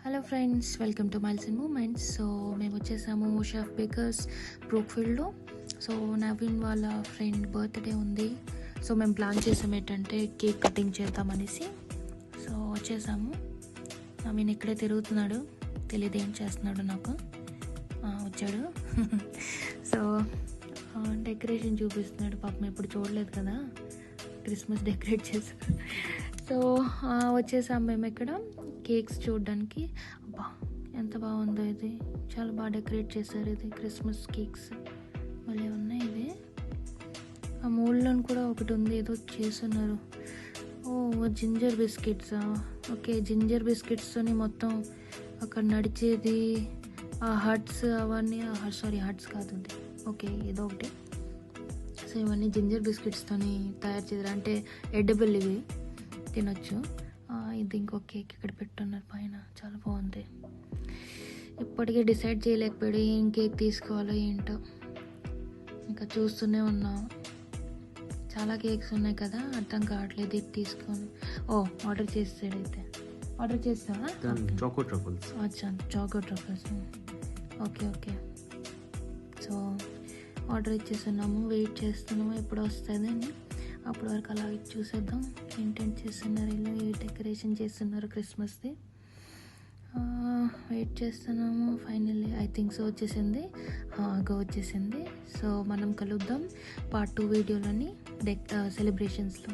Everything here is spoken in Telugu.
Hello friends, welcome to miles and moments. So మేము వచ్చేసాము షెఫ్ బేకర్స్ బ్రూక్ఫీల్డ్లో. సో నవీన్ వాళ్ళ ఫ్రెండ్ బర్త్డే ఉంది. సో మేము ప్లాన్ చేసాం ఏంటంటే కేక్ కటింగ్ చేద్దామనేసి. సో వచ్చేసాము. నవీన్ ఇక్కడే తిరుగుతున్నాడు, తెలియదు ఏం చేస్తున్నాడు నాకు. వచ్చాడు. సో డెకరేషన్ చూపిస్తున్నాడు. పాపం ఎప్పుడు చూడలేదు కదా, క్రిస్మస్ డెకరేట్ చేశారు. సో వచ్చేసాం మేము ఇక్కడ కేక్స్ చూడడానికి. అబ్బా ఎంత బాగుందో ఇది, చాలా బాగా డెకరేట్ చేశారు. ఇది క్రిస్మస్ కేక్స్ మళ్ళీ ఉన్నాయి. ఇది ఆ మూలలో కూడా ఒకటి ఉంది, ఏదో చేస్తున్నారు. ఓ జింజర్ బిస్కెట్సా? ఓకే, జింజర్ బిస్కెట్స్తోని మొత్తం అక్కడ నడిచేది, ఆ హట్స్ అవన్నీ. సారీ, హట్స్ కాదు ఇది. ఓకే, ఏదో ఒకటి. సో ఇవన్నీ జింజర్ బిస్కెట్స్తోని తయారు చేశారు, అంటే ఎడిబుల్, ఇవి తినొచ్చు. ఇది ఇంకో కేక్ ఇక్కడ పెట్టున్నారు పైన, చాలా బాగుంది. ఇప్పటికే డిసైడ్ చేయలేకపోయాడు ఏం కేక్ తీసుకోవాలో ఏంటో, ఇంకా చూస్తూనే ఉన్నాం. చాలా కేక్స్ ఉన్నాయి కదా, అర్థం కావట్లేదు ఇది తీసుకొని. ఆర్డర్ చేస్తాడు. అయితే ఆర్డర్ చేస్తావా? Choco truffles. అచ్చా, choco truffles. Okay. So order ఇచ్చేస్తున్నాము, వెయిట్ చేస్తున్నాము ఎప్పుడు వస్తుంది అని. అప్పటి వరకు అలా చూసేద్దాం ఏంటేంటి చేస్తున్నారు ఇలా, ఏ డెకరేషన్ చేస్తున్నారు క్రిస్మస్ది. వెయిట్ చేస్తున్నాము. ఫైనల్లీ ఐ థింక్ సో వచ్చేసింది. వచ్చేసింది. సో మనం కలుద్దాం పార్ట్ 2 వీడియోలోని సెలబ్రేషన్స్లో.